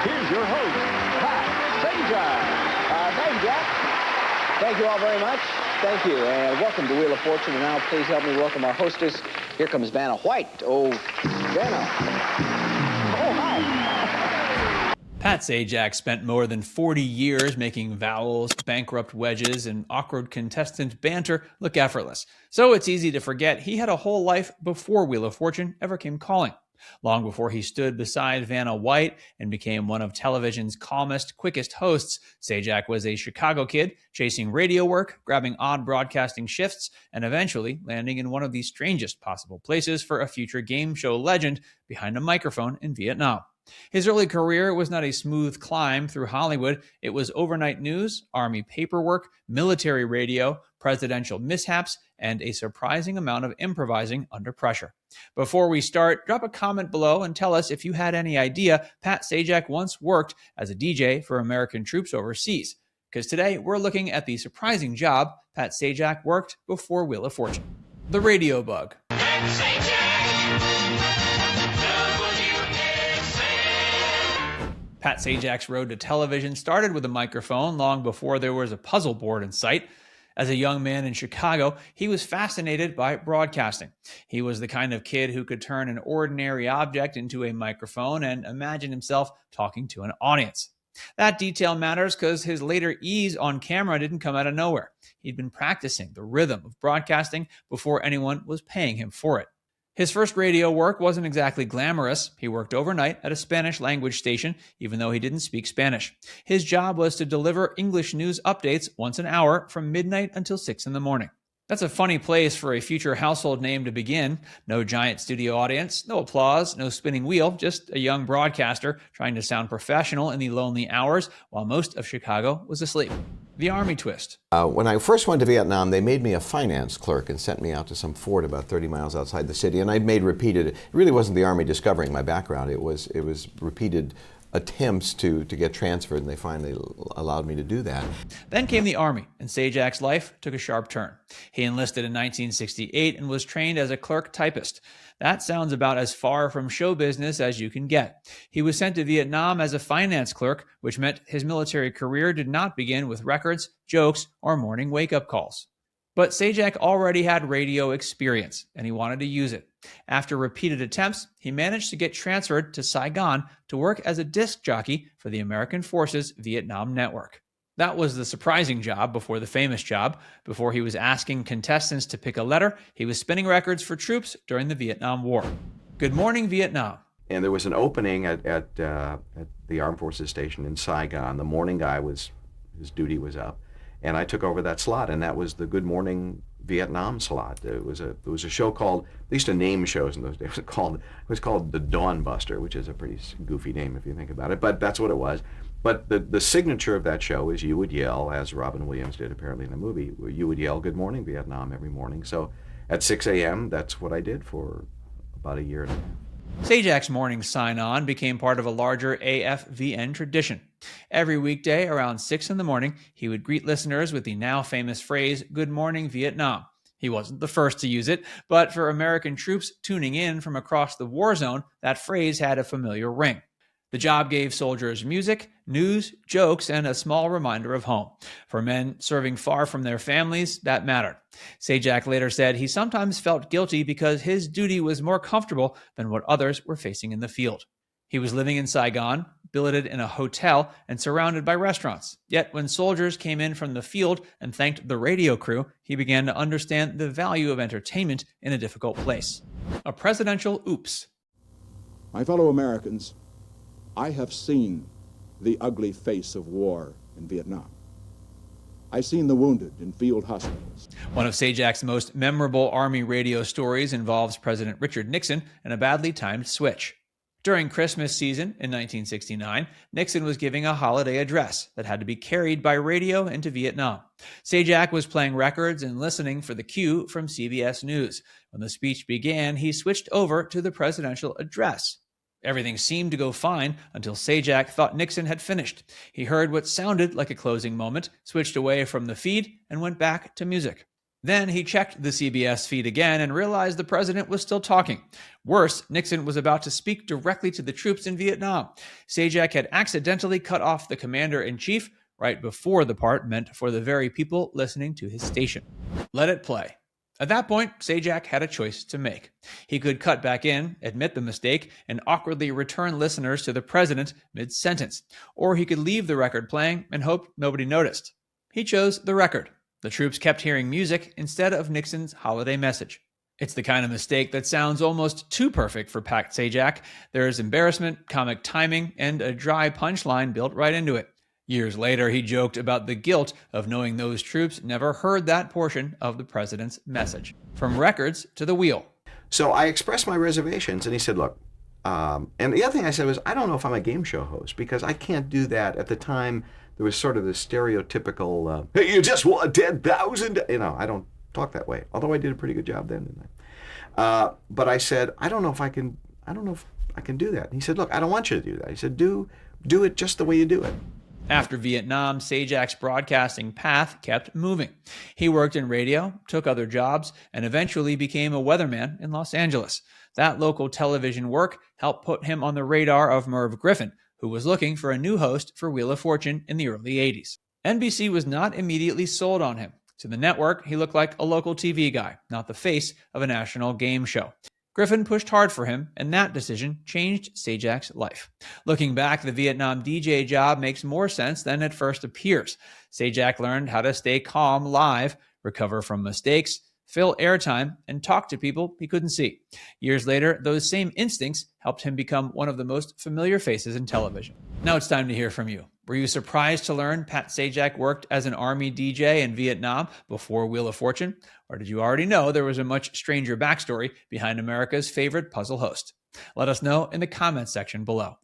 here's your host, Pat Sajak. Thank you, Jack. Thank you all very much. Thank you, and welcome to Wheel of Fortune. And now, please help me welcome our hostess. Here comes Vanna White. Oh, Vanna. Oh, hi. Pat Sajak spent more than 40 years making vowels, bankrupt wedges, and awkward contestant banter look effortless. So it's easy to forget he had a whole life before Wheel of Fortune ever came calling. Long before he stood beside Vanna White and became one of television's calmest, quickest hosts, Sajak was a Chicago kid chasing radio work, grabbing odd broadcasting shifts, and eventually landing in one of the strangest possible places for a future game show legend behind a microphone in Vietnam. His early career was not a smooth climb through Hollywood. It was overnight news, Army paperwork, military radio, presidential mishaps, and a surprising amount of improvising under pressure. Before we start, drop a comment below and tell us if you had any idea Pat Sajak once worked as a DJ for American troops overseas. Because today we're looking at the surprising job Pat Sajak worked before Wheel of Fortune. The radio bug. Pat Sajak's road to television started with a microphone long before there was a puzzle board in sight. As a young man in Chicago, he was fascinated by broadcasting. He was the kind of kid who could turn an ordinary object into a microphone and imagine himself talking to an audience. That detail matters because his later ease on camera didn't come out of nowhere. He'd been practicing the rhythm of broadcasting before anyone was paying him for it. His first radio work wasn't exactly glamorous. He worked overnight at a Spanish language station, even though he didn't speak Spanish. His job was to deliver English news updates once an hour from midnight until 6 in the morning. That's a funny place for a future household name to begin. No giant studio audience, no applause, no spinning wheel, just a young broadcaster trying to sound professional in the lonely hours while most of Chicago was asleep. The Army twist. When I first went to Vietnam, they made me a finance clerk and sent me out to some fort about 30 miles outside the city. And I made repeated, it really wasn't the Army discovering my background, it was repeated attempts to get transferred, and they finally allowed me to do that. Then came the Army, and Sajak's life took a sharp turn. He enlisted in 1968 and was trained as a clerk typist. That sounds about as far from show business as you can get. He was sent to Vietnam as a finance clerk, which meant his military career did not begin with records, jokes, or morning wake-up calls. But Sajak already had radio experience, and he wanted to use it. After repeated attempts, he managed to get transferred to Saigon to work as a disc jockey for the American Forces Vietnam Network. That was the surprising job before the famous job. Before he was asking contestants to pick a letter, he was spinning records for troops during the Vietnam War. Good morning, Vietnam. And there was an opening at the Armed Forces Station in Saigon. The morning guy his duty was up, and I took over that slot, and that was the Good Morning Vietnam slot. It was a show called, they used to name shows in those days. It was called The Dawn Buster, which is a pretty goofy name if you think about it, but that's what it was. But the signature of that show is you would yell, as Robin Williams did apparently in the movie, you would yell "Good Morning Vietnam" every morning. So at 6 a.m., that's what I did for about a year and a half. Sajak's morning sign-on became part of a larger AFVN tradition. Every weekday around 6 in the morning, he would greet listeners with the now famous phrase, "Good morning, Vietnam." He wasn't the first to use it, but for American troops tuning in from across the war zone, that phrase had a familiar ring. The job gave soldiers music, news, jokes, and a small reminder of home. For men serving far from their families, that mattered. Sajak later said he sometimes felt guilty because his duty was more comfortable than what others were facing in the field. He was living in Saigon, billeted in a hotel, and surrounded by restaurants. Yet when soldiers came in from the field and thanked the radio crew, he began to understand the value of entertainment in a difficult place. A presidential oops. My fellow Americans, I have seen the ugly face of war in Vietnam. I've seen the wounded in field hospitals. One of Sajak's most memorable Army radio stories involves President Richard Nixon and a badly timed switch. During Christmas season in 1969, Nixon was giving a holiday address that had to be carried by radio into Vietnam. Sajak was playing records and listening for the cue from CBS News. When the speech began, he switched over to the presidential address. Everything seemed to go fine until Sajak thought Nixon had finished. He heard what sounded like a closing moment, switched away from the feed, and went back to music. Then he checked the CBS feed again and realized the president was still talking. Worse, Nixon was about to speak directly to the troops in Vietnam. Sajak had accidentally cut off the commander-in-chief right before the part meant for the very people listening to his station. Let it play. At that point, Sajak had a choice to make. He could cut back in, admit the mistake, and awkwardly return listeners to the president mid-sentence. Or he could leave the record playing and hope nobody noticed. He chose the record. The troops kept hearing music instead of Nixon's holiday message. It's the kind of mistake that sounds almost too perfect for Pat Sajak. There is embarrassment, comic timing, and a dry punchline built right into it. Years later, he joked about the guilt of knowing those troops never heard that portion of the president's message. From records to the wheel. So I expressed my reservations, and he said, look, and the other thing I said was, I don't know if I'm a game show host, because I can't do that. At the time, there was sort of this stereotypical, hey, you just won 10,000. I don't talk that way, although I did a pretty good job then, didn't I? But I said, I don't know if I can do that. And he said, look, I don't want you to do that. He said, do it just the way you do it. After Vietnam, Sajak's broadcasting path kept moving. He worked in radio, took other jobs, and eventually became a weatherman in Los Angeles. That local television work helped put him on the radar of Merv Griffin, who was looking for a new host for Wheel of Fortune in the early 80s. NBC was not immediately sold on him. To the network, he looked like a local TV guy, not the face of a national game show. Griffin pushed hard for him, and that decision changed Sajak's life. Looking back, the Vietnam DJ job makes more sense than it first appears. Sajak learned how to stay calm live, recover from mistakes, fill airtime, and talk to people he couldn't see. Years later, those same instincts helped him become one of the most familiar faces in television. Now it's time to hear from you. Were you surprised to learn Pat Sajak worked as an Army DJ in Vietnam before Wheel of Fortune? Or did you already know there was a much stranger backstory behind America's favorite puzzle host? Let us know in the comments section below.